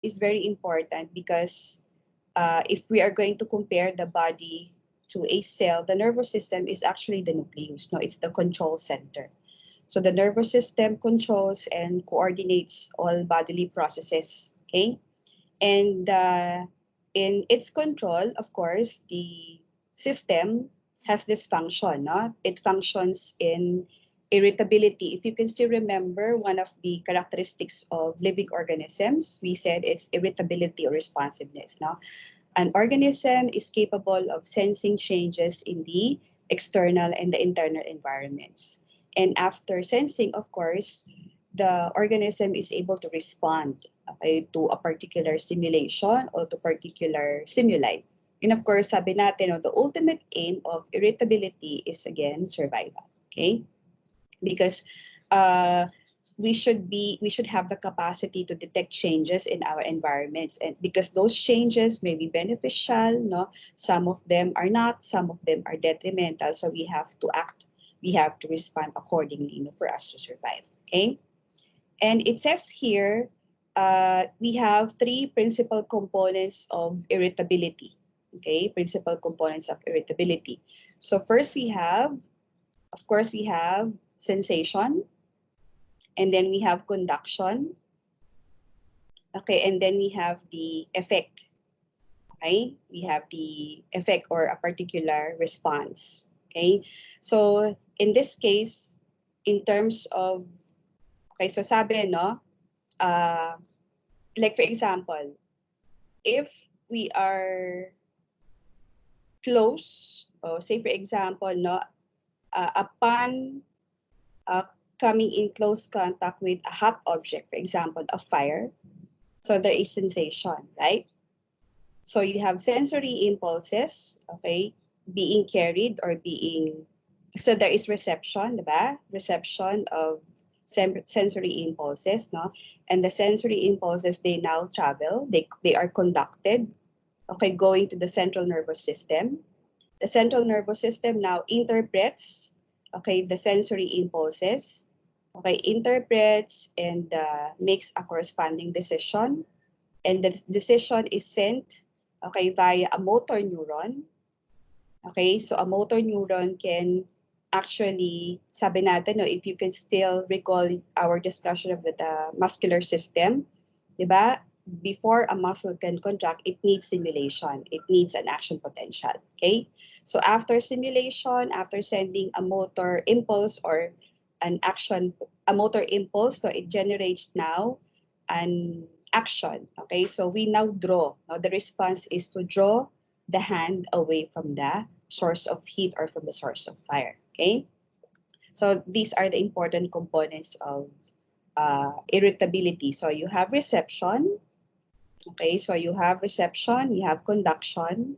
is very important because if we are going to compare the body to a cell, the nervous system is actually the nucleus. No, it's the control center. So the nervous system controls and coordinates all bodily processes. Okay, and in its control, of course, the system has this function. No? It functions in irritability. If you can still remember, one of the characteristics of living organisms, we said it's irritability or responsiveness. No? An organism is capable of sensing changes in the external and the internal environments. And after sensing, of course, the organism is able to respond, okay, to a particular stimulation or to particular stimuli. And of course, sabi natin, the ultimate aim of irritability is again survival. Okay? Because we should have the capacity to detect changes in our environments, and because those changes may be beneficial, no, some of them are not, some of them are detrimental, so we have to act, we have to respond accordingly, no, for us to survive. Okay, and it says here we have three principal components of irritability. Okay, principal components of irritability. So first we have, of course, we have sensation, and then we have conduction. Okay, and then we have the effect. Okay, we have the effect or a particular response. Okay, so in this case, in terms of, okay, so sabi, no, like for example, if we are close, or say for example, no, upon coming in close contact with a hot object, for example, a fire, so there is sensation, right? So you have sensory impulses, okay, being carried or being, so there is reception, diba? Reception of sensory impulses, no? And the sensory impulses, they now travel, they are conducted, okay, going to the central nervous system. The central nervous system now interprets, okay, the sensory impulses, okay, interprets and makes a corresponding decision. And the decision is sent, okay, via a motor neuron. Okay, so a motor neuron can actually, sabi natin, no, if you can still recall our discussion of the muscular system, di ba? Before a muscle can contract, it needs stimulation. It needs an action potential. Okay, so after stimulation, after sending a motor impulse or an action, a motor impulse, so it generates now an action. Okay, so we now draw. Now the response is to draw the hand away from the source of heat or from the source of fire. Okay, so these are the important components of irritability. So you have reception. Okay, so you have reception, you have conduction,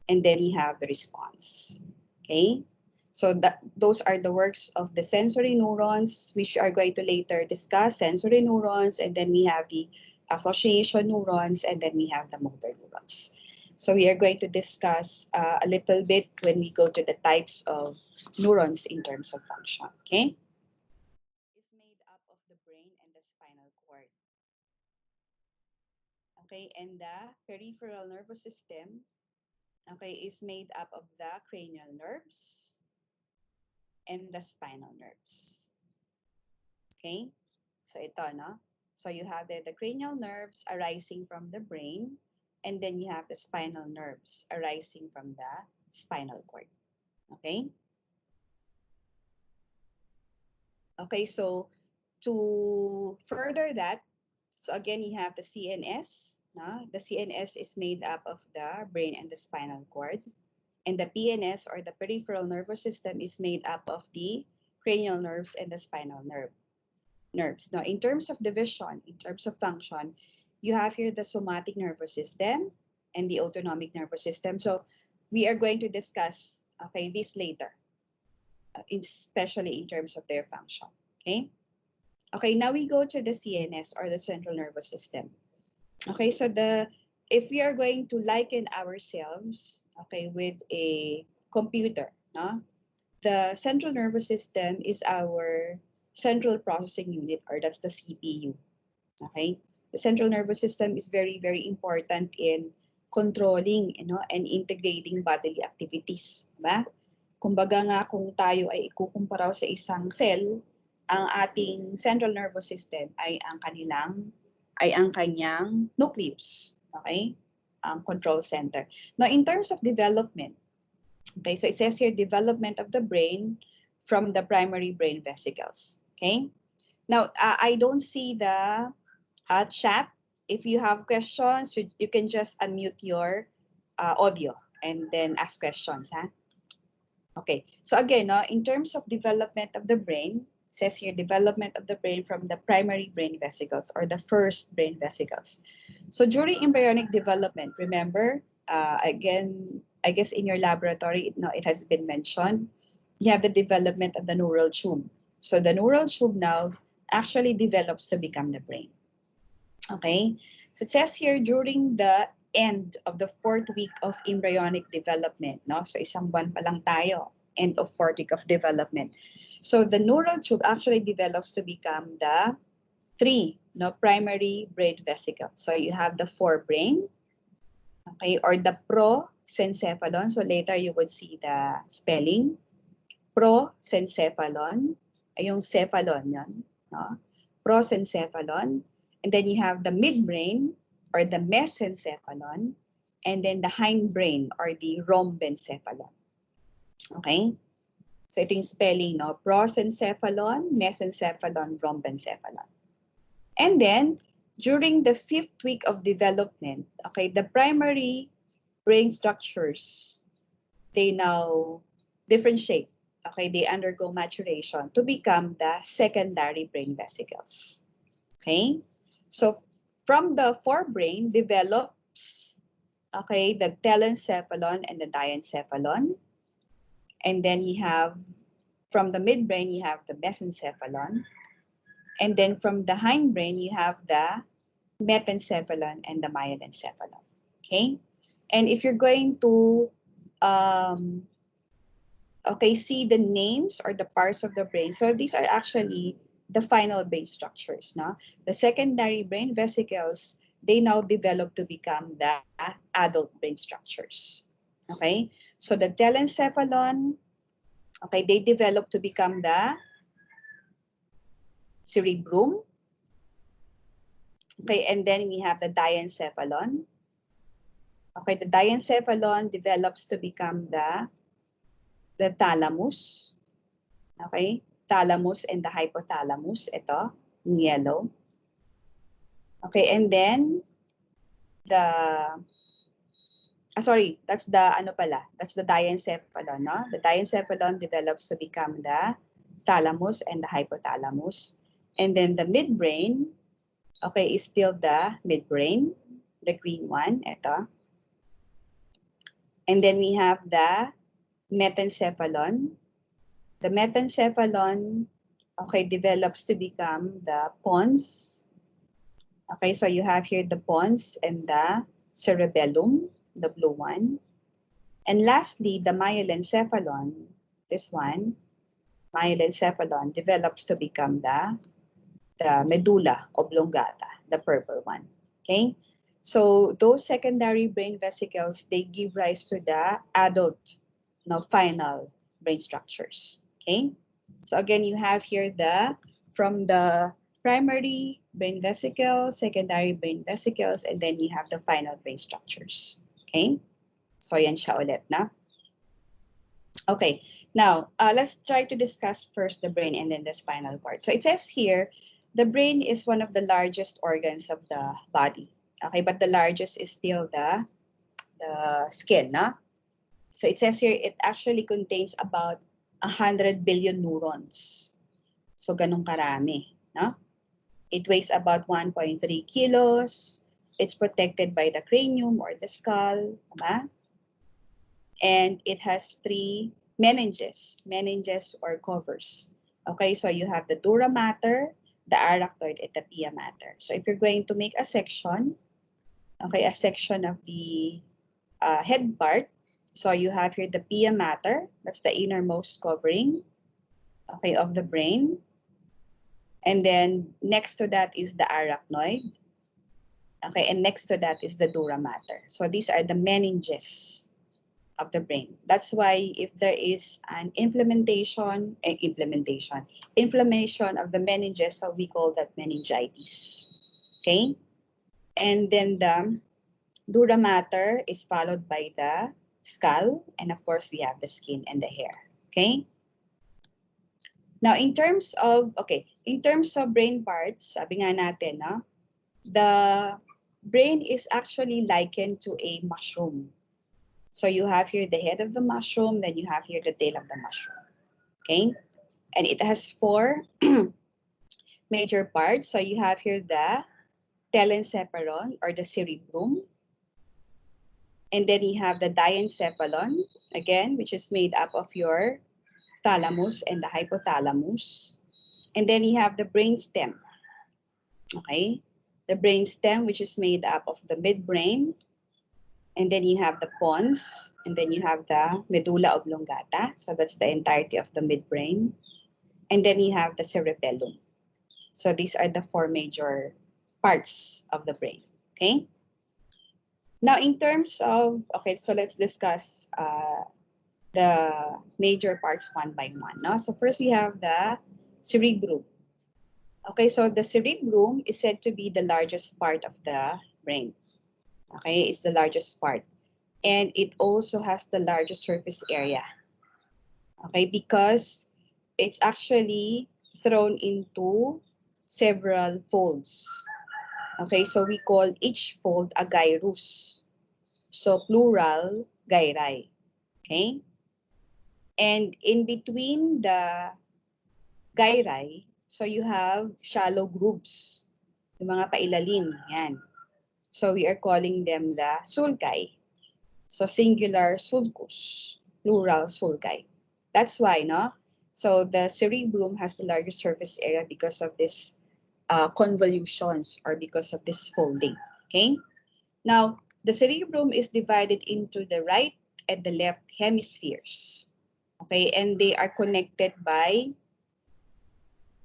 and then you have the response. Okay, so those are the works of the sensory neurons, which are going to later discuss sensory neurons, and then we have the association neurons, and then we have the motor neurons. So we are going to discuss a little bit when we go to the types of neurons in terms of function. Okay, it's made up of the brain and the spinal cord. Okay, and the peripheral nervous system, okay, is made up of the cranial nerves and the spinal nerves. Okay, so ito, no? So you have the cranial nerves arising from the brain, and then you have the spinal nerves arising from the spinal cord. Okay? Okay, so to further that, so again, you have the CNS. No? The CNS is made up of the brain and the spinal cord. And the PNS, or the peripheral nervous system, is made up of the cranial nerves and the spinal nerves. Now, in terms of division, in terms of function, you have here the somatic nervous system and the autonomic nervous system. So we are going to discuss, okay, this later, especially in terms of their function. Okay. Okay, now we go to the CNS, or the central nervous system. Okay, so if we are going to liken ourselves, okay, with a computer, no? The central nervous system is our central processing unit, or that's the CPU. Okay, the central nervous system is very, very important in controlling, and integrating bodily activities. Diba? Kumbaga nga, kung tayo ay ikukumpara sa isang cell, ang ating central nervous system ay ang kanyang nucleus. Okay? Control center. Now, in terms of development, okay, so it says here development of the brain from the primary brain vesicles. Okay? Now, I don't see the chat. If you have questions, you can just unmute your audio and then ask questions. Huh? Okay, so again, in terms of development of the brain, it says here development of the brain from the primary brain vesicles or the first brain vesicles. So during embryonic development, remember, again, I guess in your laboratory, it has been mentioned, you have the development of the neural tube. So the neural tube now actually develops to become the brain. Okay, so it says here during the end of the 4th week of embryonic development, so isang buwan pa lang tayo, end of 4th week of development. So the neural tube actually develops to become the 3 primary brain vesicles. So you have the forebrain, okay, or the prosencephalon. So later you would see the spelling. Prosencephalon, ay yung cephalon yan, prosencephalon. And then you have the midbrain or the mesencephalon, and then the hindbrain or the rhombencephalon. Okay? So ito yung spelling, prosencephalon, mesencephalon, rhombencephalon. And then, during the 5th week of development, okay, the primary brain structures, they now differentiate. Okay, they undergo maturation to become the secondary brain vesicles. Okay? So from the forebrain develops, okay, the telencephalon and the diencephalon. And then you have, from the midbrain, you have the mesencephalon. And then from the hindbrain, you have the metencephalon and the myelencephalon. Okay? And if you're going to see the names or the parts of the brain, so these are actually the final brain structures. The secondary brain vesicles, they now develop to become the adult brain structures. Okay, so the telencephalon, okay, they develop to become the cerebrum. Okay, and then we have the diencephalon. Okay, the diencephalon develops to become the thalamus. Okay, thalamus and the hypothalamus, ito, in yellow. Okay, and then that's the diencephalon, The diencephalon develops to become the thalamus and the hypothalamus. And then the midbrain, okay, is still the midbrain, the green one, ito. And then we have the metencephalon. The metencephalon, okay, develops to become the pons. Okay, so you have here the pons and the cerebellum, the blue one. And lastly, the myelencephalon, this one, myelencephalon develops to become the medulla oblongata, the purple one. Okay, so those secondary brain vesicles, they give rise to the adult, final brain structures. Okay, so again, you have here from the primary brain vesicles, secondary brain vesicles, and then you have the final brain structures. Okay, so yan siya ulit na. Okay, now let's try to discuss first the brain and then the spinal cord. So it says here, the brain is one of the largest organs of the body. Okay, but the largest is still the skin, So it says here, it actually contains about 100 billion neurons. So ganun karami, It weighs about 1.3 kilos. It's protected by the cranium or the skull, and it has 3 meninges or covers. Okay, so you have the dura mater, the arachnoid, and the pia mater. So if you're going to make a section, okay, a section of the head part, so you have here the pia mater, that's the innermost covering, okay, of the brain. And then next to that is the arachnoid. Okay, and next to that is the dura mater. So these are the meninges of the brain. That's why if there is an inflammation of the meninges, so we call that meningitis. Okay, and then the dura mater is followed by the skull, and of course we have the skin and the hair. Okay. Now in terms of brain parts, sabi nga natin, no, the brain is actually likened to a mushroom. So you have here the head of the mushroom, then you have here the tail of the mushroom. Okay? And it has 4 major parts. So you have here the telencephalon or the cerebrum. And then you have the diencephalon, again, which is made up of your thalamus and the hypothalamus. And then you have the brainstem. Okay? The brainstem, which is made up of the midbrain. And then you have the pons, and then you have the medulla oblongata. So that's the entirety of the midbrain. And then you have the cerebellum. So these are the 4 major parts of the brain. Okay. Now in terms of, so let's discuss the major parts one by one. No? So first we have the cerebrum. Okay, so the cerebrum is said to be the largest part of the brain. Okay, it's the largest part. And it also has the largest surface area. Okay, because it's actually thrown into several folds. Okay, so we call each fold a gyrus. So plural, gyri. Okay? And in between the gyri, so you have shallow grooves. Yung mga pailalim, yan. So we are calling them the sulci. So singular sulcus, plural sulci. That's why, no? So the cerebrum has the largest surface area because of this convolutions or because of this folding. Okay? Now, the cerebrum is divided into the right and the left hemispheres. Okay? And they are connected by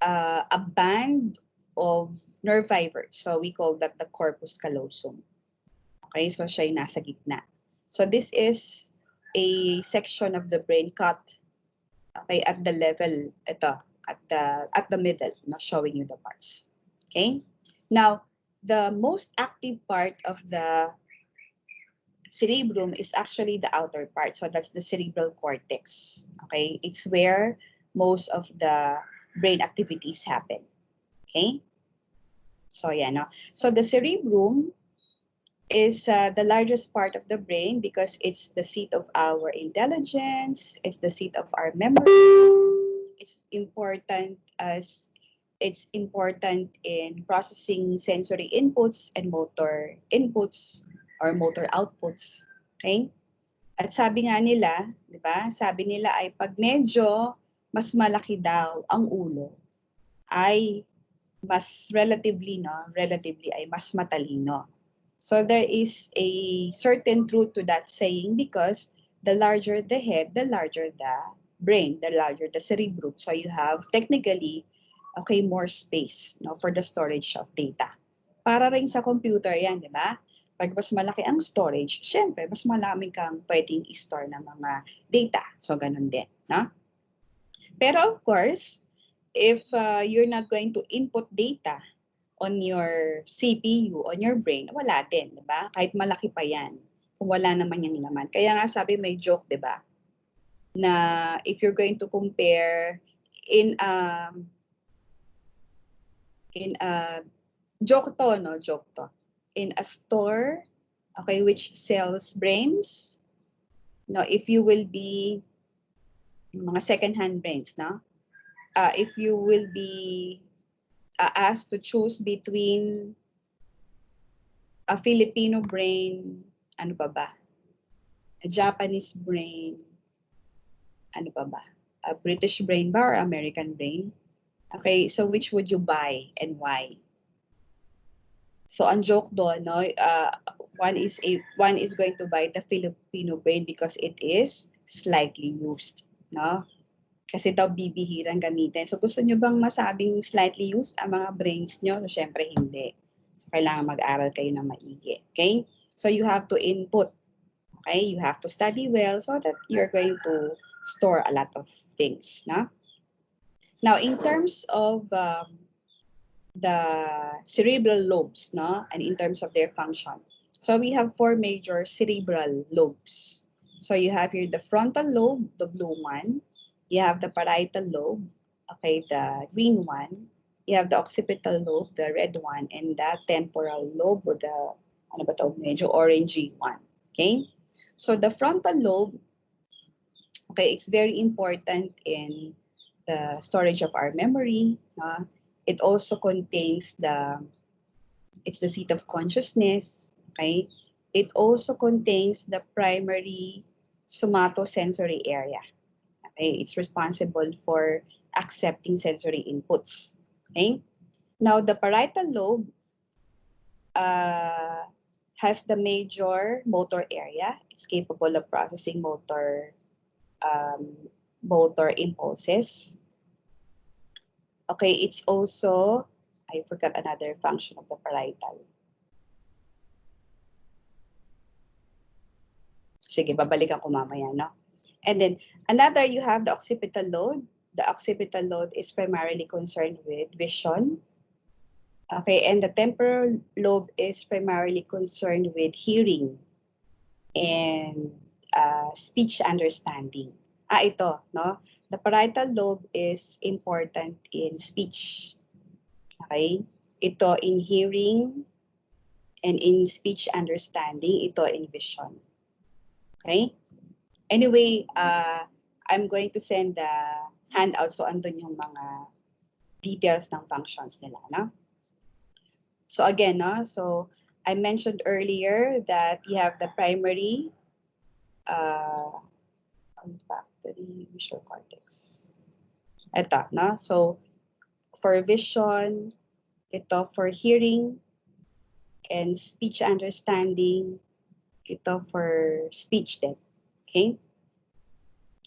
a band of nerve fibers. So we call that the corpus callosum. Okay, so siya yung nasa gitna. So this is a section of the brain cut, okay, at the level, ito, at the middle, not showing you the parts. Okay? Now, the most active part of the cerebrum is actually the outer part. So that's the cerebral cortex. Okay? It's where most of the brain activities happen. Okay? So yeah, no. So the cerebrum is the largest part of the brain because it's the seat of our intelligence, it's the seat of our memory. It's important in processing sensory inputs and motor inputs or motor outputs. Okay? At sabi nga nila, 'di ba? Sabi nila ay pag medyo mas malaki daw ang ulo ay mas relatively ay mas matalino. So there is a certain truth to that saying because the larger the head, the larger the brain, the larger the cerebrum. So you have technically more space, no, for the storage of data. Para rin sa computer yan, di ba? Pag mas malaki ang storage, syempre mas maraming kang pwedeng i-store ng mga data. So ganun din, no? Pero of course, if you're not going to input data on your CPU, on your brain, wala din, di ba? Kahit malaki pa yan, kung wala naman yung laman. Kaya nga sabi may joke, di ba? Na if you're going to compare in joke to. In a store, okay, which sells brains, no, if you will be mga second-hand brains, no? If you will be asked to choose between a Filipino brain, ano pa ba? A Japanese brain, ano pa ba? A British brain ba or American brain? Okay, so which would you buy and why? So ang joke doon, no, one is going to buy the Filipino brain because it is slightly used, no? Kasi daw bibihirang gamitin. So gusto nyo bang masabing slightly used ang mga brains nyo? So, syempre hindi. So, kailangan mag-aral kayo ng maigi. Okay? So, you have to input. Okay? You have to study well so that you're going to store a lot of things. No? Now, in terms of the cerebral lobes, no, and in terms of their function, so we have 4 major cerebral lobes. So you have here the frontal lobe, the blue one. You have the parietal lobe, okay, the green one. You have the occipital lobe, the red one, and the temporal lobe, or the ano ba to, medyo orangey one. Okay, so the frontal lobe, okay, it's very important in the storage of our memory. It also contains it's the seat of consciousness. Okay, it also contains the primary somatosensory area. Okay, it's responsible for accepting sensory inputs. Okay, now the parietal lobe has the major motor area. It's capable of processing motor impulses. Okay, it's also, I forgot another function of the parietal. Sige, babalikan ko mamaya, no? And then, another, you have the occipital lobe. The occipital lobe is primarily concerned with vision. Okay, and the temporal lobe is primarily concerned with hearing and speech understanding. Ito, no? The parietal lobe is important in speech. Okay? Ito in hearing and in speech understanding. Ito in vision. Okay? Anyway, I'm going to send the handout so andun yung mga details ng functions nila, no? So again, no? So I mentioned earlier that you have the primary olfactory visual cortex. Ito, no? So for vision, ito for hearing and speech understanding, ito for speech din. Okay?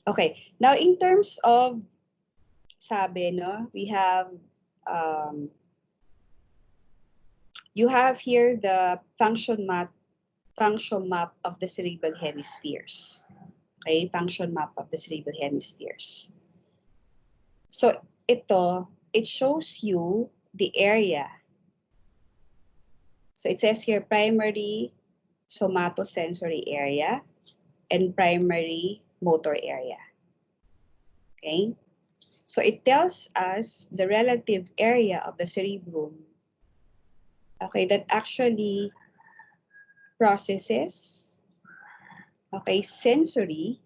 Okay. Now, in terms of, sabi, no, we have, you have here the function map of the cerebral hemispheres. Okay, function map of the cerebral hemispheres. So, it shows you the area. So, it says here primary somatosensory area and primary motor area. Okay? So it tells us the relative area of the cerebrum, okay, that actually processes, okay, sensory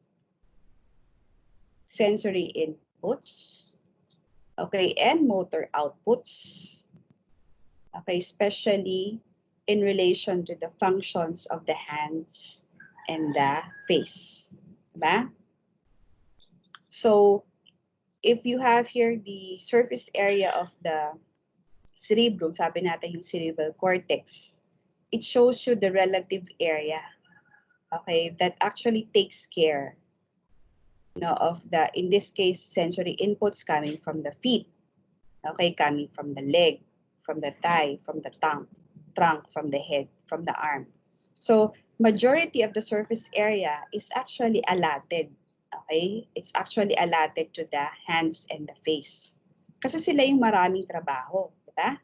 inputs, okay, and motor outputs, okay, especially in relation to the functions of the hands and the face. Diba? So, if you have here the surface area of the cerebrum, sabi natin yung cerebral cortex, it shows you the relative area, okay, that actually takes care, no, of the, in this case, sensory inputs coming from the feet, okay, coming from the leg, from the thigh, from the tongue, trunk, from the head, from the arm. So, majority of the surface area is actually allotted. Okay? It's actually allotted to the hands and the face. Kasi sila yung maraming trabaho. Diba?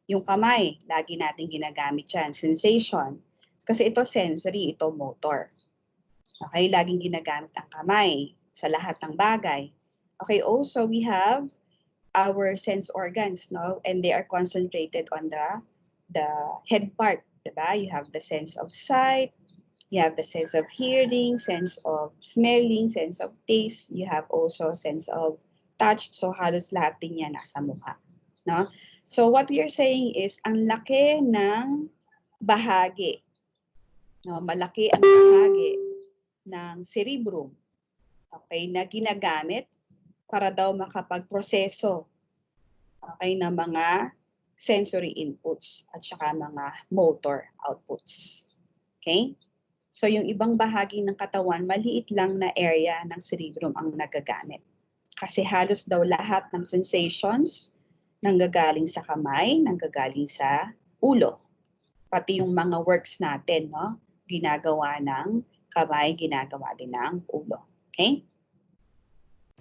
Yung kamay, lagi natin ginagamit yan. Sensation. Kasi ito sensory, ito motor. Okay? Laging ginagamit ang kamay sa lahat ng bagay. Okay? Also, we have our sense organs, no? And they are concentrated on the head part. Diba? You have the sense of sight, you have the sense of hearing, sense of smelling, sense of taste, you have also sense of touch. So halos lahat din yan nasa mukha. No? So what we are saying is, ang laki ng bahagi, no? Malaki ang bahagi ng cerebrum, okay, na ginagamit para daw makapagproseso, okay, ng mga sensory inputs at saka mga motor outputs. Okay? So yung ibang bahagi ng katawan, maliit lang na area ng cerebrum ang nagagamit. Kasi halos daw lahat ng sensations nanggagaling sa kamay, nanggagaling sa ulo. Pati yung mga works natin, no? Ginagawa ng kamay, ginagawa din ng ulo. Okay?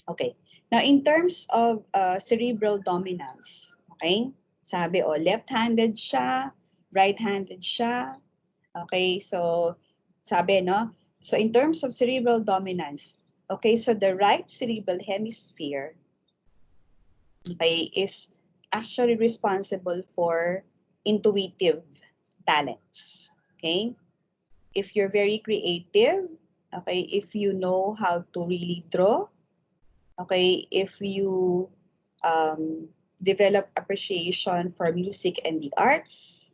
Okay. Now, in terms of cerebral dominance, okay? Sabi, left-handed siya, right-handed siya. Okay, so sabi, no? So in terms of cerebral dominance, okay, so the right cerebral hemisphere, okay, is actually responsible for intuitive talents. Okay? If you're very creative, okay, if you know how to really draw, okay, if you develop appreciation for music and the arts,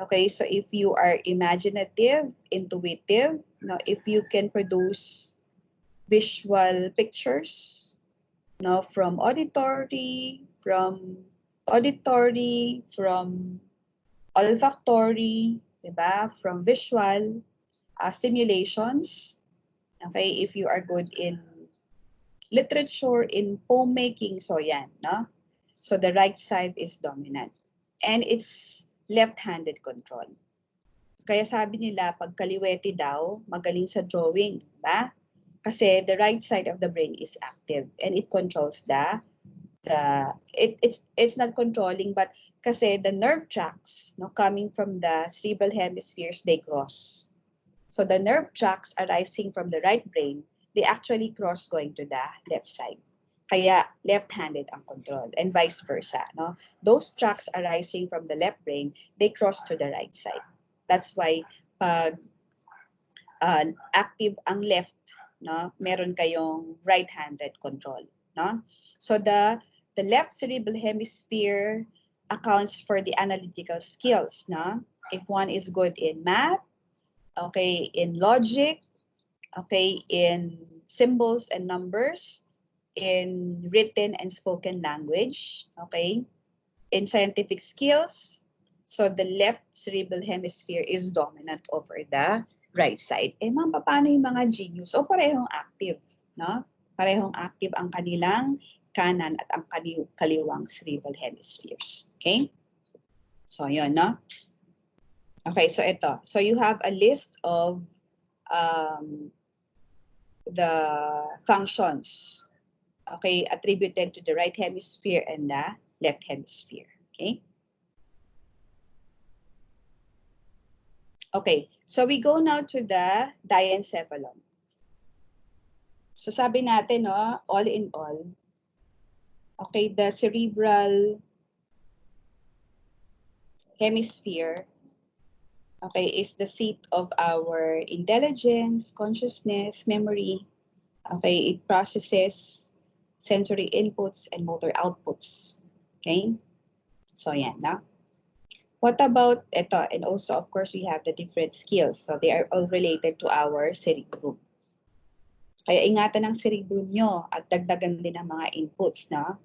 okay, so if you are imaginative, intuitive, if you can produce visual pictures, from auditory, from olfactory, diba? From visual stimulations. Okay, if you are good in literature, in poem making, so yan, no? So the right side is dominant. And it's left-handed control. Kaya sabi nila, pag kaliwete daw, magaling sa drawing, diba? Kasi the right side of the brain is active and it controls it's not controlling, but kasi the nerve tracts, coming from the cerebral hemispheres, they cross. So the nerve tracts arising from the right brain, they actually cross going to the left side. Kaya left-handed ang control and vice versa, no? Those tracts arising from the left brain, they cross to the right side. That's why pag active ang left, no, meron kayong right-handed control, no? So the left cerebral hemisphere accounts for the analytical skills, no? If one is good in math, okay, in logic, okay, in symbols and numbers, in written and spoken language, okay, in scientific skills, so the left cerebral hemisphere is dominant over the right side. Ma'am, paano yung mga genius? Parehong active, no? Parehong active ang kanilang kanan at ang kaliwang cerebral hemispheres. Okay? So, yun, no? Okay, so ito. So, you have a list of the functions, okay, attributed to the right hemisphere and the left hemisphere. Okay? Okay, so we go now to the diencephalon. So sabi natin, no, all in all, okay, the cerebral hemisphere, okay, is the seat of our intelligence, consciousness, memory. Okay, it processes sensory inputs and motor outputs. Okay, so yan, no? What about ito? And also, of course, we have the different skills. So they are all related to our cerebrum. Kaya ingatan ang cerebrum nyo at dagdagan din ang mga inputs, no?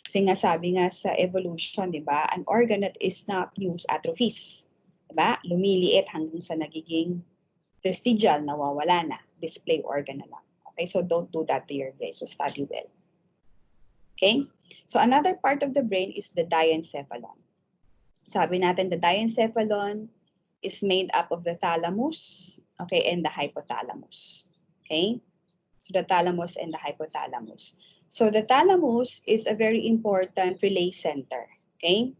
Kasi nga sabi nga sa evolution, di ba? An organ that is not used atrophies. Di ba? Lumiliit hanggang sa nagiging vestigial, nawawala na. Display organ na lang. Okay, so don't do that to your brain. So study well. Okay? So another part of the brain is the diencephalon. Sabi natin, the diencephalon is made up of the thalamus, okay, and the hypothalamus. Okay? So the thalamus and the hypothalamus. So the thalamus is a very important relay center. Okay?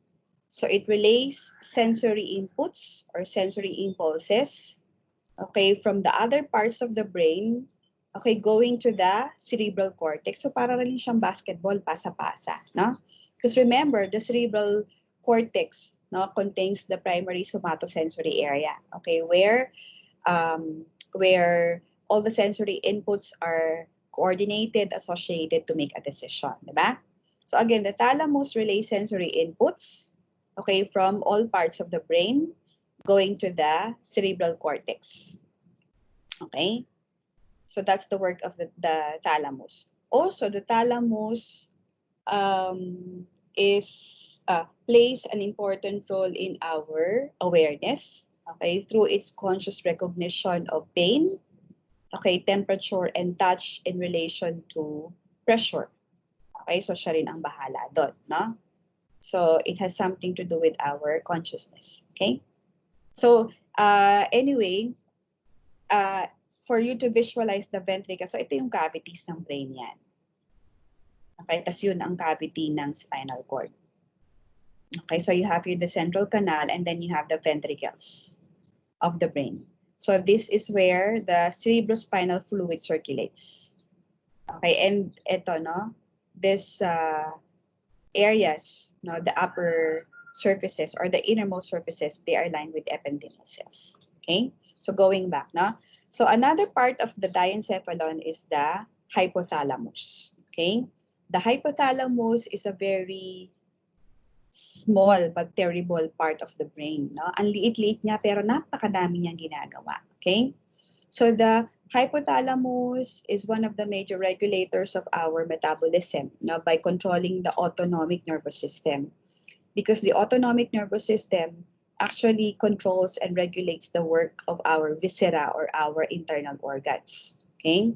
So it relays sensory inputs or sensory impulses, okay, from the other parts of the brain, okay, going to the cerebral cortex. So para rin siyang basketball, pasa-pasa, no? Because remember, the cerebral cortex, no, contains the primary somatosensory area, okay, where all the sensory inputs are coordinated, associated to make a decision, diba? So again, the thalamus relays sensory inputs, okay, from all parts of the brain going to the cerebral cortex. Okay? So that's the work of the thalamus. Also, the thalamus plays an important role in our awareness, okay, through its conscious recognition of pain, okay, temperature and touch in relation to pressure. Okay, so siya rin ang bahala doon, no? So it has something to do with our consciousness. Okay? So anyway, for you to visualize the ventricle, so ito yung cavities ng brain yan. Okay? Tas yun ang cavity ng spinal cord. Okay? So you have here the central canal and then you have the ventricles of the brain. So this is where the cerebrospinal fluid circulates. Okay? And ito, no? This areas, no, the upper surfaces or the innermost surfaces, they are lined with ependymal cells. Okay? So going back, no? So another part of the diencephalon is the hypothalamus. Okay? The hypothalamus is a very small but terrible part of the brain, no? Ang liit-liit niya pero napakadami niyang ginagawa. Okay? So the hypothalamus is one of the major regulators of our metabolism, no, by controlling the autonomic nervous system. Because the autonomic nervous system actually controls and regulates the work of our viscera or our internal organs. Okay?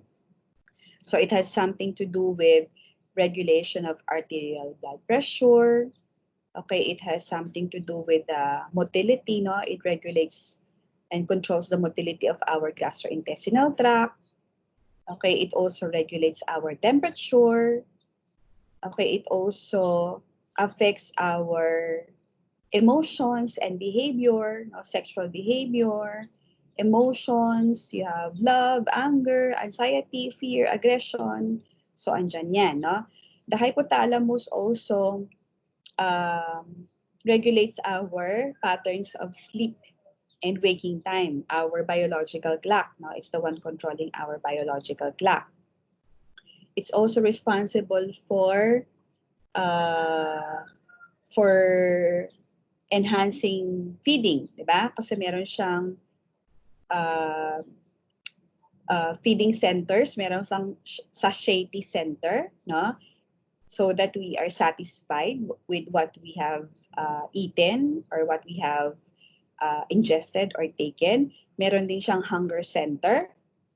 So it has something to do with regulation of arterial blood pressure. Okay, it has something to do with motility, no? It regulates and controls the motility of our gastrointestinal tract. Okay, it also regulates our temperature. Okay, it also affects our emotions and behavior, no? Sexual behavior, emotions, you have love, anger, anxiety, fear, aggression. So, andyan yan, no? The hypothalamus also regulates our patterns of sleep and waking time, our biological clock. No? It's the one controlling our biological clock. It's also responsible for enhancing feeding, di ba? Kasi meron siyang feeding centers, meron siyang satiety center, no? So that we are satisfied with what we have eaten or what we have ingested or taken. Meron din siyang hunger center.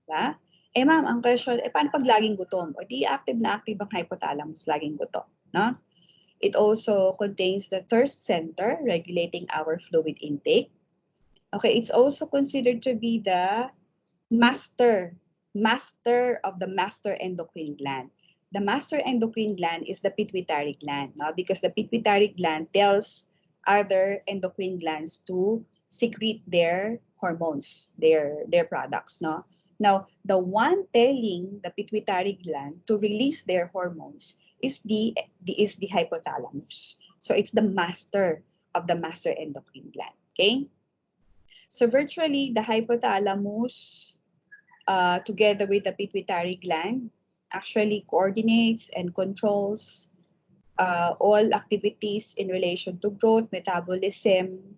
Diba? Eh ma'am, ang question, paano pag laging gutom? O di active na active ang hypothalamus, laging gutom. No? It also contains the thirst center, regulating our fluid intake. Okay, it's also considered to be the master of the master endocrine gland. The master endocrine gland is the pituitary gland, no? Because the pituitary gland tells other endocrine glands to secrete their hormones, their products, no? Now, the one telling the pituitary gland to release their hormones is the hypothalamus. So it's the master of the master endocrine gland, okay? So virtually, the hypothalamus, together with the pituitary gland, actually coordinates and controls all activities in relation to growth, metabolism,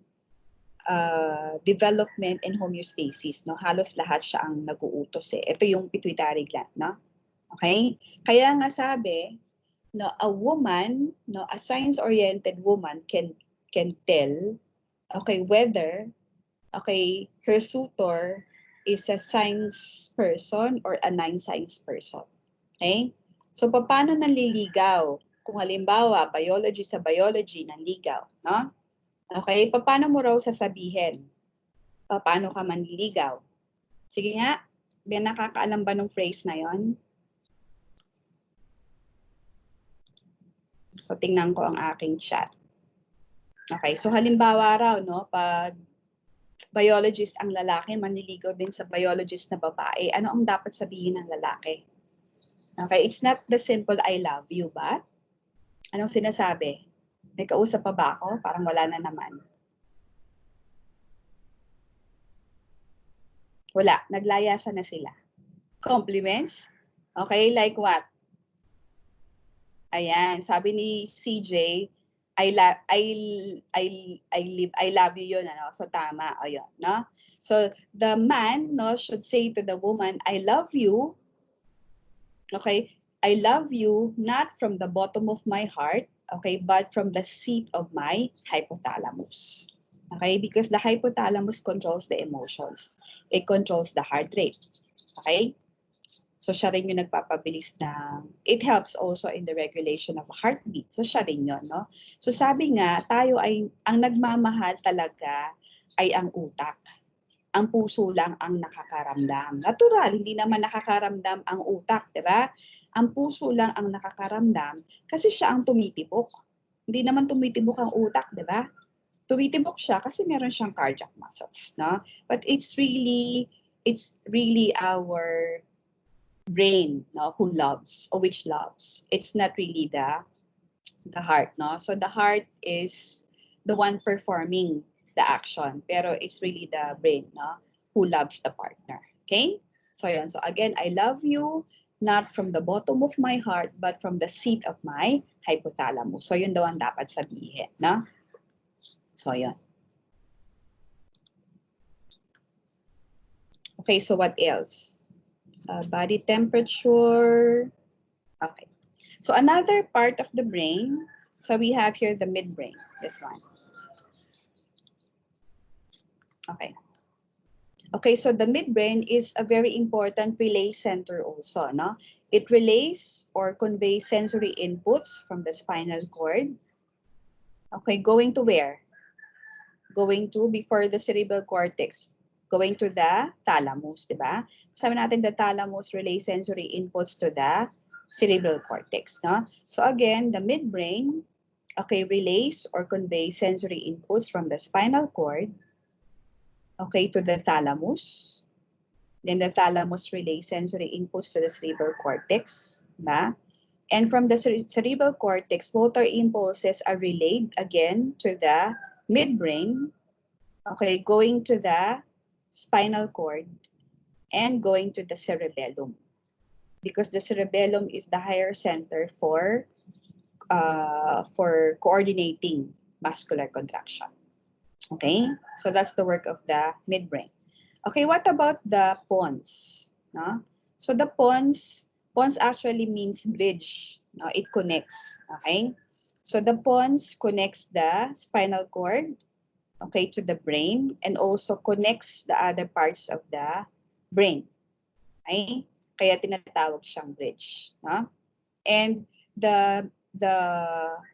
development, and homeostasis. No? Halos lahat siya ang nag-uutos eh. Ito yung pituitary gland. No? Okay? Kaya nga sabi, no, a woman, no, a science-oriented woman can tell, okay, whether, okay, her suitor is a science person or a non-science person. Okay? So, paano nanliligaw? Kung halimbawa, biology sa biology, nanligaw, no? Okay? Paano mo raw sasabihin? Paano ka manliligaw? Sige nga, may nakakaalam ba ng phrase na yon? So, tingnan ko ang aking chat. Okay, so halimbawa raw, no, pag biologist ang lalaki, manliligaw din sa biologist na babae, ano ang dapat sabihin ng lalaki? Okay, it's not the simple I love you, but anong sinasabi? May kausap pa ba ako? Parang wala na naman. Wala, naglayasan na sila. Compliments? Okay, like what? Ayan, sabi ni CJ, I love you yun, ano? So tama, ayun, no? So the man, no, should say to the woman, I love you. Okay, I love you not from the bottom of my heart, okay, but from the seat of my hypothalamus. Okay, because the hypothalamus controls the emotions. It controls the heart rate. Okay? So siya rin yung nagpapabilis it helps also in the regulation of heartbeat. So siya rin yun, no? So sabi nga, tayo ay, ang nagmamahal talaga ay ang utak. Ang puso lang ang nakakaramdam. Natural, hindi naman nakakaramdam ang utak, di ba? Ang puso lang ang nakakaramdam kasi siya ang tumitibok. Hindi naman tumitibok ang utak, di ba? Tumitibok siya kasi meron siyang cardiac muscles, no? But it's really our brain, no, who loves or which loves. It's not really the heart, no. So the heart is the one performing the action, pero it's really the brain, no, who loves the partner. Okay? So yun. So again, I love you not from the bottom of my heart but from the seat of my hypothalamus. So yun daw ang dapat sabihin, no? So yun. Okay, so what else? Body temperature. Okay. So another part of the brain. So we have here the midbrain, this one. Okay. Okay, so the midbrain is a very important relay center also, no? It relays or conveys sensory inputs from the spinal cord. Okay, going to where? Going to before the cerebral cortex. Going to the thalamus, di ba? Sabi natin the thalamus relays sensory inputs to the cerebral cortex, no? So again, the midbrain, okay, relays or conveys sensory inputs from the spinal cord, okay, to the thalamus. Then the thalamus relays sensory inputs to the cerebral cortex, ba? And from the cerebral cortex, motor impulses are relayed again to the midbrain, okay, going to the spinal cord and going to the cerebellum, because the cerebellum is the higher center for coordinating muscular contraction. Okay, so that's the work of the midbrain. Okay, what about the pons? No? So the pons actually means bridge. No? It connects. Okay, so the pons connects the spinal cord, okay, to the brain, and also connects the other parts of the brain. Okay? Kaya tinatawag siyang bridge. No? And the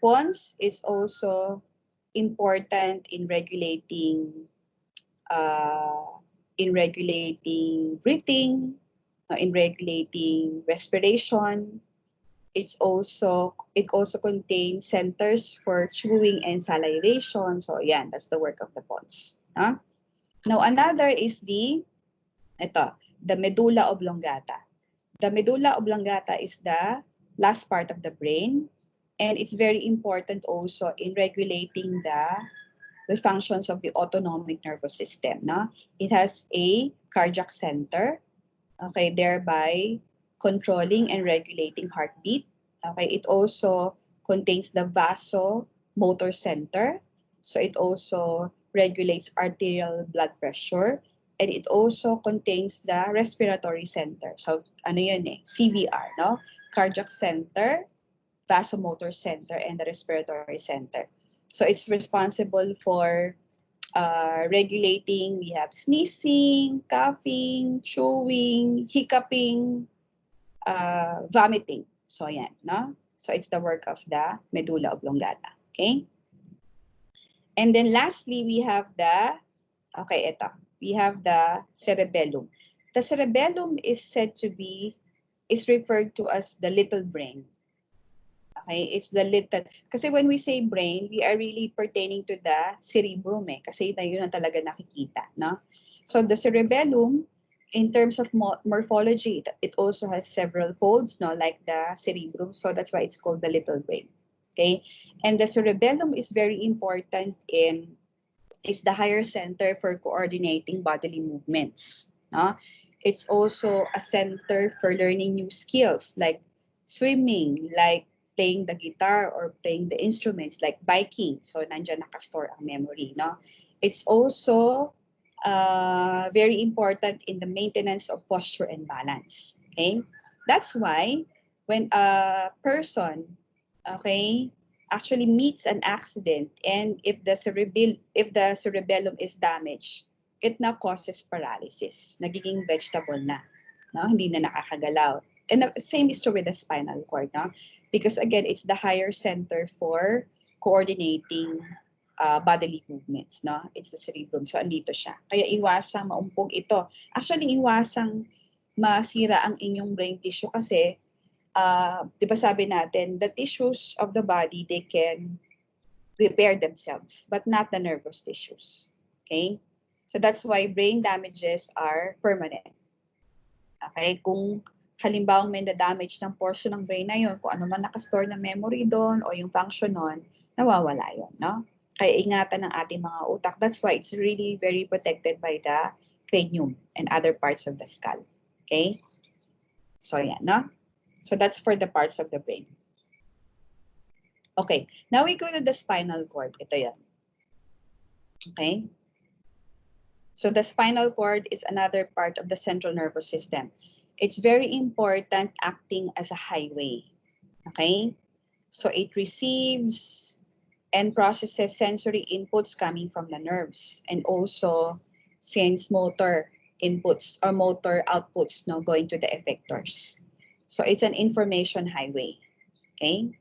pons is also important in regulating breathing, in regulating respiration. It also contains centers for chewing and salivation. So yan, that's the work of the pons. Huh? Now another is the medulla oblongata. The medulla oblongata is the last part of the brain, and it's very important also in regulating the functions of the autonomic nervous system. No? It has a cardiac center, okay, thereby controlling and regulating heartbeat. Okay, it also contains the vasomotor center, so it also regulates arterial blood pressure, and it also contains the respiratory center. So ano yun CVR, no? Cardiac center, vasomotor center, and the respiratory center. So it's responsible for regulating. We have sneezing, coughing, chewing, hiccuping, vomiting. So yan, no? So it's the work of the medulla oblongata. Okay? And then lastly, we have we have the cerebellum. The cerebellum is referred to as the little brain. Okay, it's the little, kasi when we say brain, we are really pertaining to the cerebrum kasi yun ang talaga nakikita, no? So the cerebellum, in terms of morphology, it also has several folds, no, like the cerebrum, so that's why it's called the little brain. Okay, and the cerebellum is very important it's the higher center for coordinating bodily movements, no? It's also a center for learning new skills like swimming, like playing the guitar or playing the instruments like biking. So nandiyan nakastore ang memory, no? It's also very important in the maintenance of posture and balance. Okay, that's why when a person, okay, actually meets an accident, and if the cerebellum is damaged, it now causes paralysis. Nagiging vegetable na. no? Hindi na nakakagalaw. And the same is true with the spinal cord, no? Because again, it's the higher center for coordinating bodily movements, no? It's the cerebrum. So, andito siya. Kaya iwasang maumpog ito. Actually, iwasang masira ang inyong brain tissue kasi, di ba sabi natin, the tissues of the body, they can repair themselves, but not the nervous tissues. Okay? So, that's why brain damages are permanent. Okay? Kung halimbawa may na-damage ng portion ng brain na yun, kung ano man nakastore na memory doon o yung function nun, nawawala yun, no? Kaya ingatan ng ating mga utak. That's why it's really very protected by the cranium and other parts of the skull. Okay? So, yan, no? So, that's for the parts of the brain. Okay. Now, we go to the spinal cord. Ito yan. Okay? So, the spinal cord is another part of the central nervous system. It's very important acting as a highway. Okay? So it receives and processes sensory inputs coming from the nerves and also sends motor inputs or motor outputs, no, going to the effectors. So it's an information highway. Okay?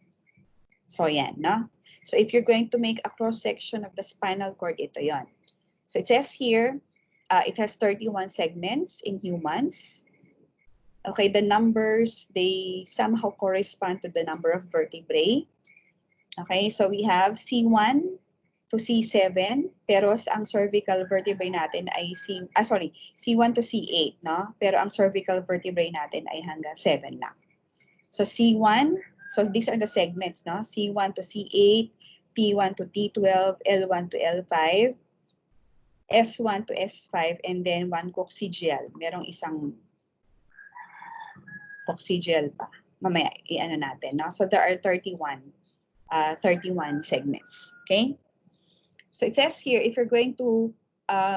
So yan, no? So if you're going to make a cross-section of the spinal cord, ito yon. So it says here, it has 31 segments in humans. Okay, the numbers, they somehow correspond to the number of vertebrae. Okay, so we have C1 to C7, pero ang cervical vertebrae natin ay C1 to C8, no? Pero ang cervical vertebrae natin ay hanggang 7 lang. So C1, so these are the segments, no? C1 to C8, T1 to T12, L1 to L5, S1 to S5, and then one coccygeal. Merong isang coccygeal pa. Mamaya, i-ano natin, no? So there are 31 segments, okay? So it says here, if you're going to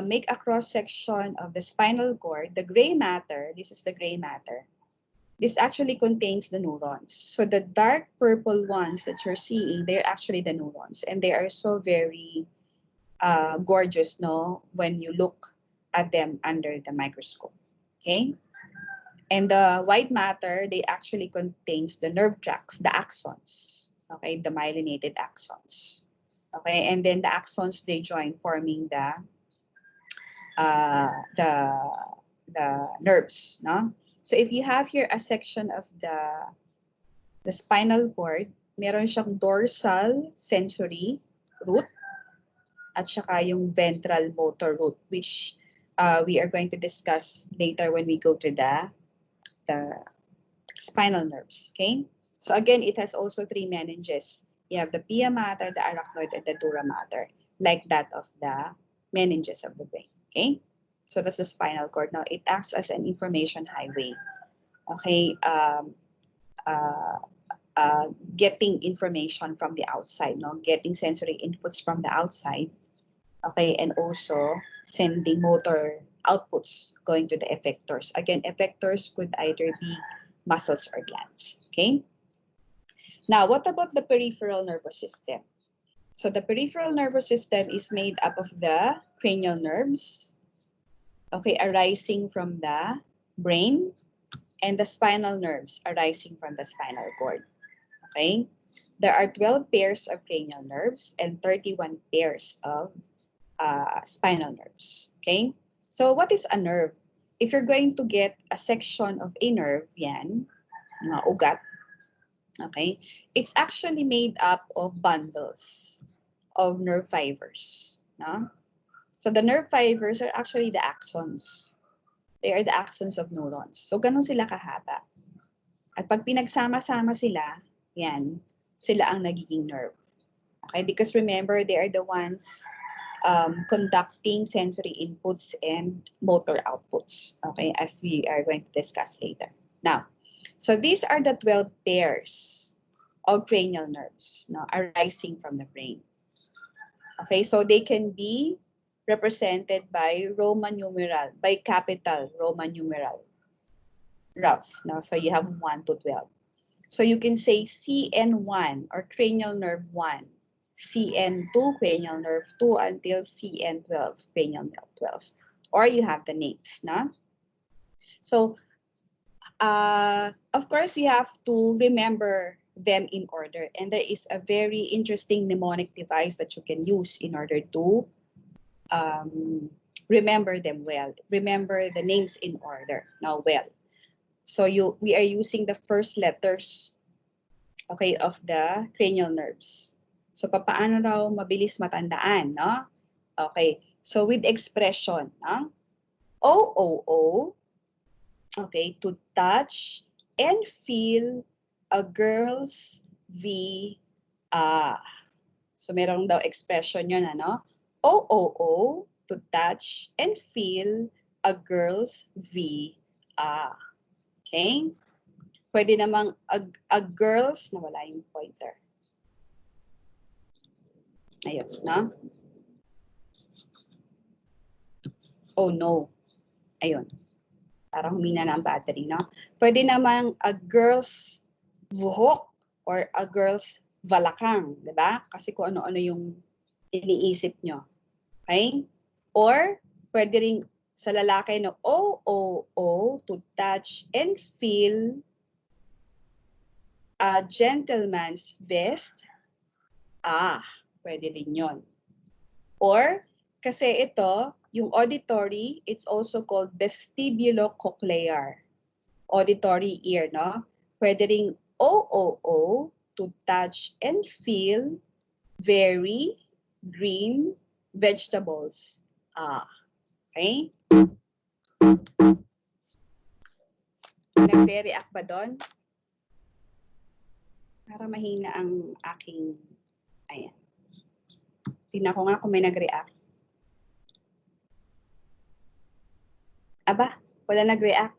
make a cross-section of the spinal cord, the gray matter, this is the gray matter, this actually contains the neurons. So the dark purple ones that you're seeing, they're actually the neurons, and they are so very gorgeous, no, when you look at them under the microscope, okay? And the white matter, they actually contains the nerve tracts, the axons, okay, the myelinated axons, okay, and then the axons, they join forming the nerves, no? So if you have here a section of the spinal cord, meron siyang dorsal sensory root at saka yung ventral motor root, which we are going to discuss later when we go to the spinal nerves, okay? So again, it has also 3 meninges. You have the pia mater, the arachnoid, and the dura mater, like that of the meninges of the brain, okay? So that's the spinal cord. Now, it acts as an information highway, okay? Getting information from the outside, no? Getting sensory inputs from the outside, okay? And also sending motor outputs going to the effectors. Again, effectors could either be muscles or glands, okay? Now, what about the peripheral nervous system? So the peripheral nervous system is made up of the cranial nerves, okay, arising from the brain, and the spinal nerves arising from the spinal cord, okay? There are 12 pairs of cranial nerves and 31 pairs of spinal nerves, okay? So what is a nerve? If you're going to get a section of a nerve, yan, mga ugat, okay, it's actually made up of bundles of nerve fibers, no? So the nerve fibers are actually the axons. They are the axons of neurons. So ganun sila kahaba. At pag pinagsama-sama sila, yan, sila ang nagiging nerve. Okay, because remember, they are the ones conducting sensory inputs and motor outputs, okay, as we are going to discuss later. Now, so these are the 12 pairs of cranial nerves, no, arising from the brain. Okay, so they can be represented by Roman numeral, by capital Roman numeral routes. No? So you have 1 to 12. So you can say CN1 or cranial nerve 1, CN2, cranial nerve 2, until CN12, cranial nerve 12. Or you have the names. No? So of course, you have to remember them in order. And there is a very interesting mnemonic device that you can use in order to remember them well. Remember the names in order now well. So we are using the first letters, okay, of the cranial nerves. So papaano raw mabilis matandaan, no? Okay. So with expression, no? O, O, O, okay, to touch and feel a girl's V, So merong daw expression yun, ano? O, O, O, to touch and feel a girl's V, Okay? Pwede namang a girl's, nawala yung pointer. Ayun, no? Oh no. Ayun. Parang humina na ang battery, no? Pwede namang a girl's buhok or a girl's balakang, di ba? Kasi kung ano-ano yung iniisip nyo. Okay? Or, pwede rin sa lalaki, no? O, O, O, to touch and feel a gentleman's vest. Pwede rin yun. Or, kasi ito, yung auditory, it's also called vestibulocochlear. Auditory ear, no? Pwede ring O, to touch and feel very green vegetables. Okay? Nagre-react ba doon? Para mahina ang aking, ayan. Tingnan ko nga kung may nag-react. Aba, wala nag-react.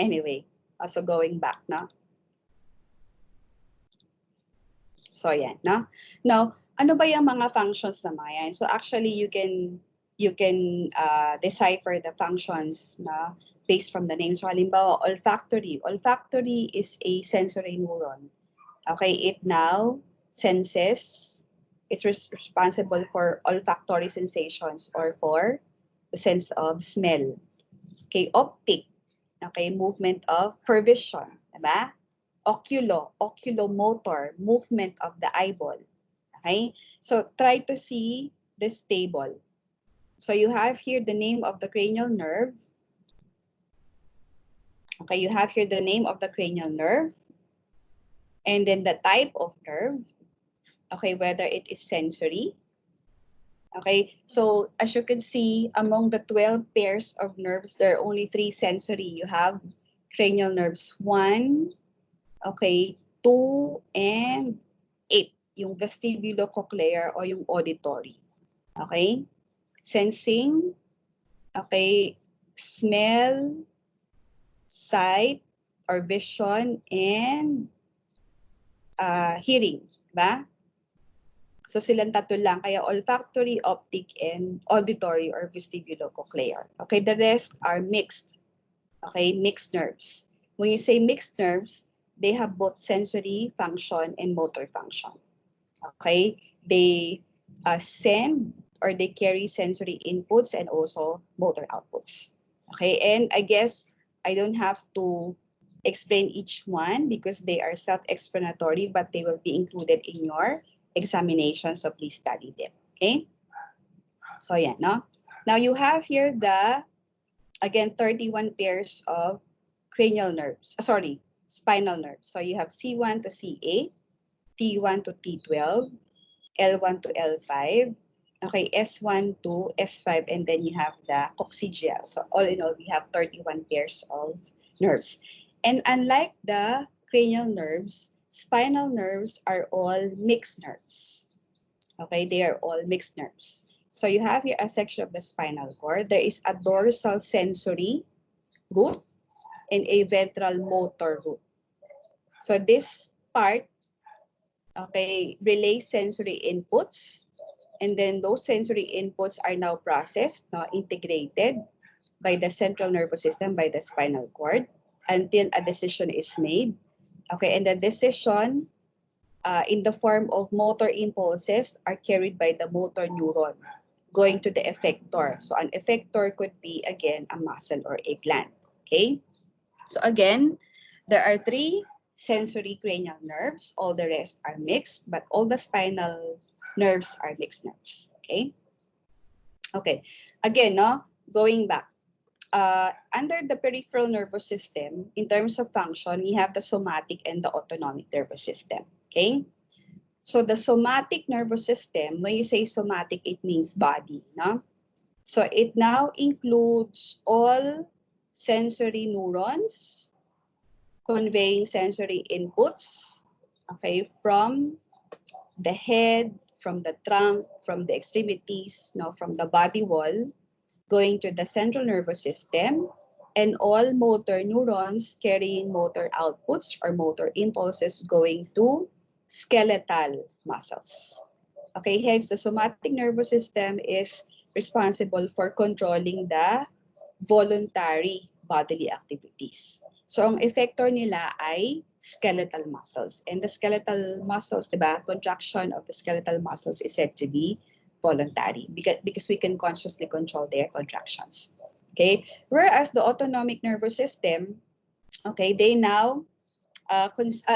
Anyway, also going back, no? So, yan, no? Now, ano ba yung mga functions na mga yan? So, actually, you can decipher the functions na based from the name. So, halimbawa, olfactory. Olfactory is a sensory neuron. Okay, it now senses, it's responsible for olfactory sensations or for the sense of smell. Okay, optic. Okay, movement of for vision, diba? Oculomotor, movement of the eyeball. Okay, so try to see this table. So you have here the name of the cranial nerve. Okay, you have here the name of the cranial nerve. And then the type of nerve. Okay, whether it is sensory. Okay, so as you can see, among the 12 pairs of nerves, there are only 3 sensory. You have cranial nerves 1, okay, 2, and 8. Yung vestibulocochlear o yung auditory. Okay, sensing, okay, smell, sight or vision, and hearing, ba? So silang tatlo lang, kaya olfactory, optic, and auditory or vestibulocochlear. Okay, the rest are mixed. Okay, mixed nerves. When you say mixed nerves, they have both sensory function and motor function. Okay, they send or they carry sensory inputs and also motor outputs. Okay, and I guess I don't have to explain each one because they are self-explanatory, but they will be included in your examination, so please study them. Okay, so yeah, no? Now you have here the, again, 31 pairs of cranial nerves, spinal nerves. So you have C1 to C8, T1 to T12, L1 to L5, okay, S1 to S5, and then you have the coccygeal. So all in all, we have 31 pairs of nerves. And unlike the cranial nerves, spinal nerves are all mixed nerves. Okay, they are all mixed nerves. So you have here a section of the spinal cord. There is a dorsal sensory root and a ventral motor root. So this part, okay, relays sensory inputs, and then those sensory inputs are now processed, now integrated by the central nervous system, by the spinal cord, until a decision is made. Okay, and the decision in the form of motor impulses are carried by the motor neuron going to the effector. So an effector could be, again, a muscle or a gland. Okay? So again, there are 3 sensory cranial nerves. All the rest are mixed, but all the spinal nerves are mixed nerves. Okay? Okay. Again, no, going back. Under the peripheral nervous system, in terms of function, we have the somatic and the autonomic nervous system. Okay? So the somatic nervous system, when you say somatic, it means body. No? So it now includes all sensory neurons conveying sensory inputs, okay, from the head, from the trunk, from the extremities, no, from the body wall, going to the central nervous system, and all motor neurons carrying motor outputs or motor impulses going to skeletal muscles. Okay, hence the somatic nervous system is responsible for controlling the voluntary bodily activities. So ang effector nila ay skeletal muscles. And the skeletal muscles, diba, contraction of the skeletal muscles is said to be voluntary because we can consciously control their contractions. Okay, whereas the autonomic nervous system, okay, they now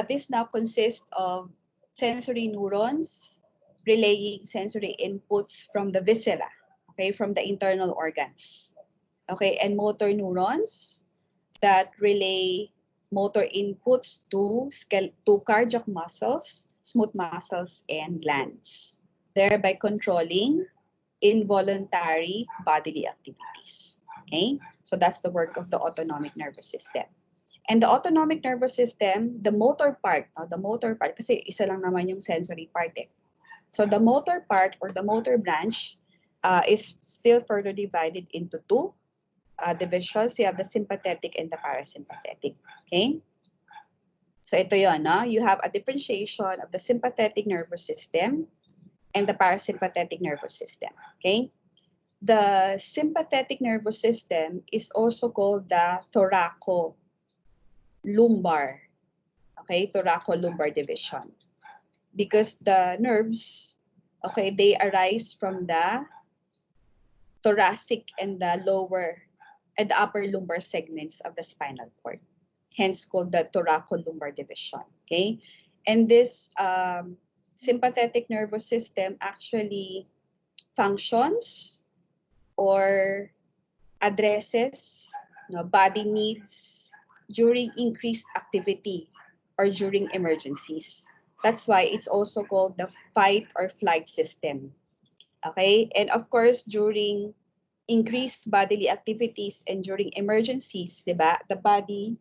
this now consists of sensory neurons relaying sensory inputs from the viscera, okay, from the internal organs, okay, and motor neurons that relay motor inputs to cardiac muscles, smooth muscles, and glands, thereby controlling involuntary bodily activities. Okay, so that's the work of the autonomic nervous system. And the autonomic nervous system, the motor part, kasi isa lang naman yung sensory part eh. So the motor part or the motor branch is still further divided into 2 divisions. You have the sympathetic and the parasympathetic. Okay? So ito yun, no? You have a differentiation of the sympathetic nervous system and the parasympathetic nervous system. Okay? The sympathetic nervous system is also called the thoracolumbar. Okay? Thoracolumbar division. Because the nerves, okay, they arise from the thoracic and the lower and the upper lumbar segments of the spinal cord, hence called the thoracolumbar division. Okay, and this sympathetic nervous system actually functions or addresses body needs during increased activity or during emergencies. That's why it's also called the fight or flight system. Okay, and of course during increased bodily activities and during emergencies, diba, the body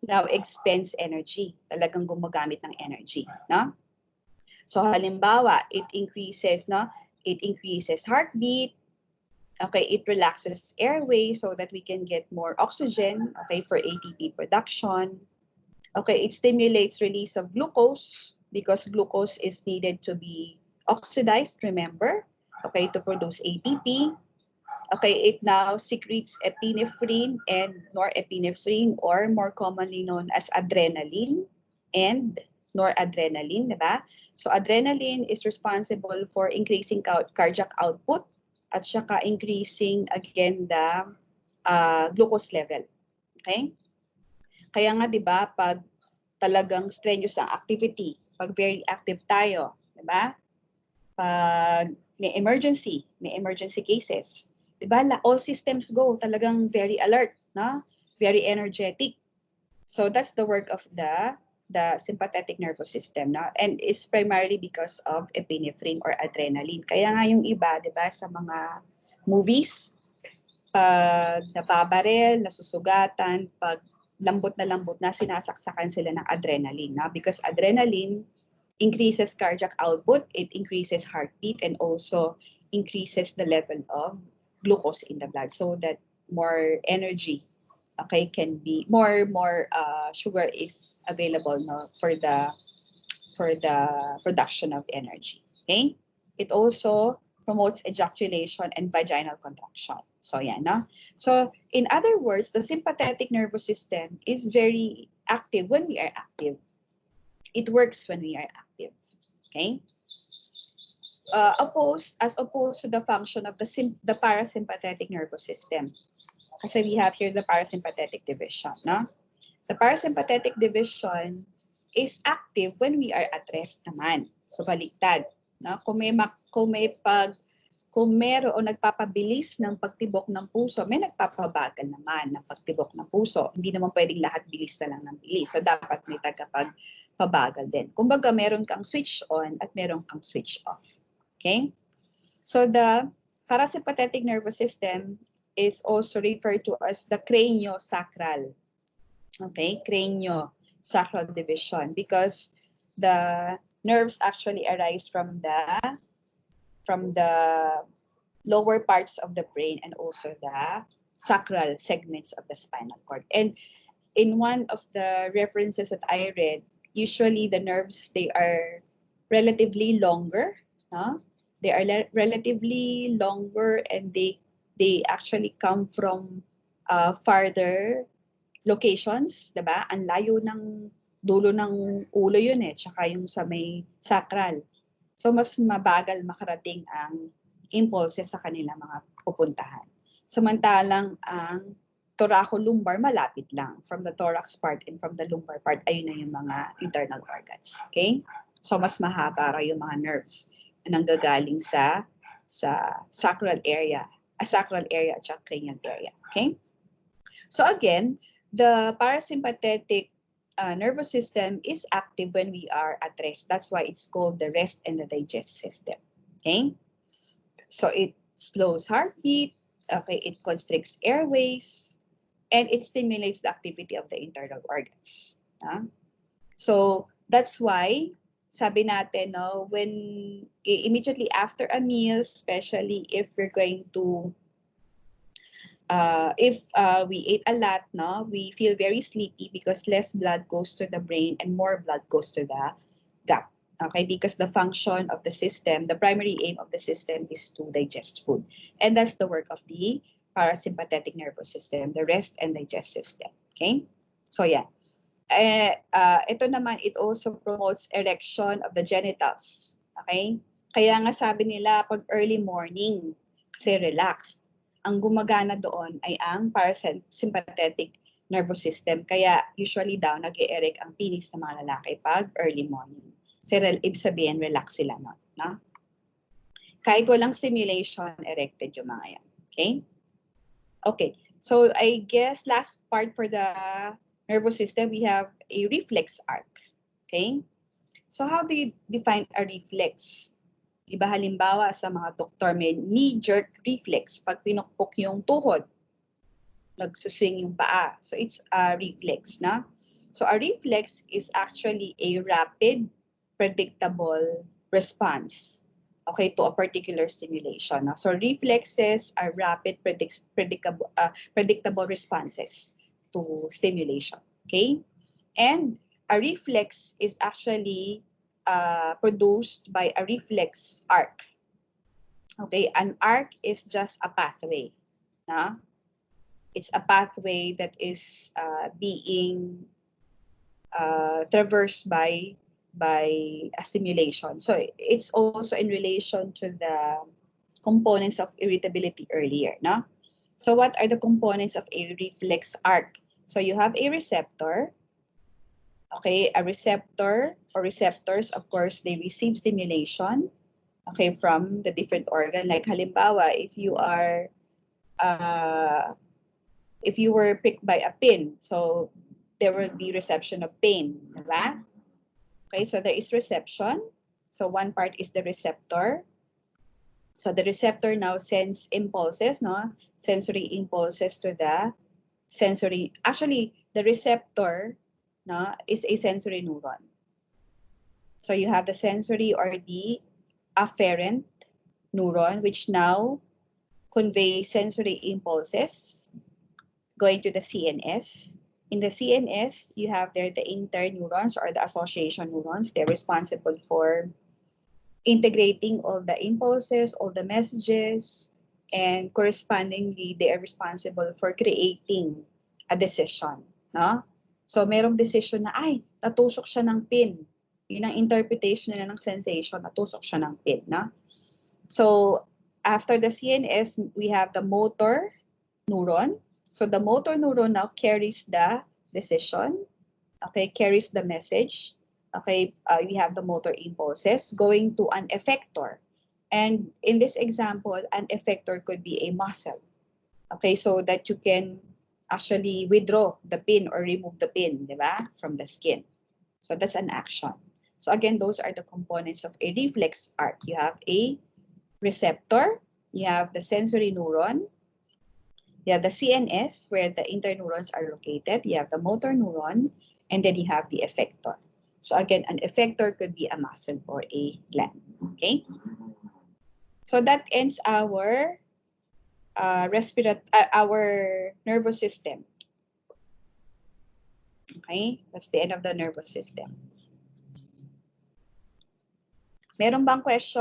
now expends energy. Talagang gumagamit ng energy, no? So halimbawa, it increases heartbeat. Okay, it relaxes airway so that we can get more oxygen, okay, for ATP production. Okay, it stimulates release of glucose because glucose is needed to be oxidized, remember, okay, to produce ATP. Okay, it now secretes epinephrine and norepinephrine, or more commonly known as adrenaline and noradrenaline, diba? So adrenaline is responsible for increasing cardiac output at saka increasing again the glucose level. Okay? Kaya nga 'di ba pag talagang strenuous ang activity, pag very active tayo, 'di ba? Pag may emergency cases, 'di ba? All systems go, talagang very alert, no? Very energetic. So that's the work of the sympathetic nervous system, no? And it's primarily because of epinephrine or adrenaline. Kaya nga yung iba, 'di ba, sa mga movies, pag nababarel, nasusugatan, pag lambot na sinasaksakan sila ng adrenaline, no? Because adrenaline increases cardiac output, it increases heartbeat, and also increases the level of glucose in the blood so that more energy, okay, can be more sugar is available, no, for the production of energy. Okay, it also promotes ejaculation and vaginal contraction. So yeah, no? So in other words, the sympathetic nervous system is very active when we are active. It works when we are active. Okay? As opposed to the function of the parasympathetic nervous system. Kasi we have here the parasympathetic division, no? The parasympathetic division is active when we are at rest naman. So baliktad, no? Kung meron o nagpapabilis ng pagtibok ng puso, may nagpapabagal naman ng pagtibok ng puso. Hindi naman pwedeng lahat bilis na lang ng bilis. So dapat may tagapagpabagal din. Kumbaga meron kang switch on at meron kang switch off. Okay? So the parasympathetic nervous system is also referred to as the craniosacral. Okay? Craniosacral division, because the nerves actually arise from the lower parts of the brain and also the sacral segments of the spinal cord. And in one of the references that I read, usually the nerves, they are relatively longer. They are relatively longer, and they actually come from farther locations, diba? Ang layo ng dulo ng ulo yun tsaka yung sa may sacral. So mas mabagal makarating ang impulses sa kanilang mga pupuntahan. Samantalang ang thoracolumbar malapit lang. From the thorax part and from the lumbar part, ayun na yung mga internal organs. Okay? So mas mahaba yung mga nerves na nanggagaling sa sacral area at saka cranial area. Okay? So again, the parasympathetic nervous system is active when we are at rest. That's why it's called the rest and the digest system. Okay? So it slows heartbeat, okay, it constricts airways, and it stimulates the activity of the internal organs. So that's why sabi natin, no, when immediately after a meal, especially if we're going to we ate a lot, no, we feel very sleepy because less blood goes to the brain and more blood goes to the gut. Okay, because the function of the system, the primary aim of the system is to digest food. And that's the work of the parasympathetic nervous system, the rest and digest system. Okay, so yeah. Ito naman, it also promotes erection of the genitals. Okay, kaya nga sabi nila pag early morning, kasi relaxed, ang gumagana doon ay ang parasympathetic nervous system. Kaya usually daw nag-e-erect ang penis ng mga lalaki pag early morning. Kasi ibig sabihin, relax sila nun. No? Kahit walang stimulation, erected yung mga yan. Okay? Okay. So I guess last part for the nervous system, we have a reflex arc. Okay? So how do you define a reflex? Diba halimbawa sa mga doktor, may knee-jerk reflex. Pag pinukpok yung tuhod, nagsuswing yung paa. So it's a reflex, na? So a reflex is actually a rapid, predictable response, okay, to a particular stimulation. So reflexes are rapid, predictable responses to stimulation, okay? And a reflex is actually produced by a reflex arc. Okay, an arc is just a pathway. It's a pathway that is being traversed by a stimulation. So it's also in relation to the components of irritability earlier. So what are the components of a reflex arc? So you have a receptor. Okay, a receptor or receptors, of course, they receive stimulation, okay, from the different organ. Like halimbawa, if you were pricked by a pin, so there will be reception of pain, diba? Okay, so there is reception. So one part is the receptor. So the receptor now sends impulses, sensory impulses to the sensory. Actually, the receptor is a sensory neuron. So you have the sensory or the afferent neuron, which now conveys sensory impulses going to the CNS. In the CNS, you have there the interneurons or the association neurons. They're responsible for integrating all the impulses, all the messages, and correspondingly, they are responsible for creating a decision. So merong decision na, ay, natusok siya ng pin. Yun ang interpretation nila ng sensation, natusok siya ng pin. So after the CNS, we have the motor neuron. So the motor neuron now carries the decision, okay, carries the message. Okay, we have the motor impulses going to an effector. And in this example, an effector could be a muscle. Okay, so that you can actually withdraw the pin or remove the pin, di ba, from the skin. So that's an action. So again, those are the components of a reflex arc. You have a receptor, you have the sensory neuron, you have the CNS, where the interneurons are located, you have the motor neuron, and then you have the effector. So again, an effector could be a muscle or a gland. Okay? So that ends our our nervous system. Okay? That's the end of the nervous system. Meron bang question?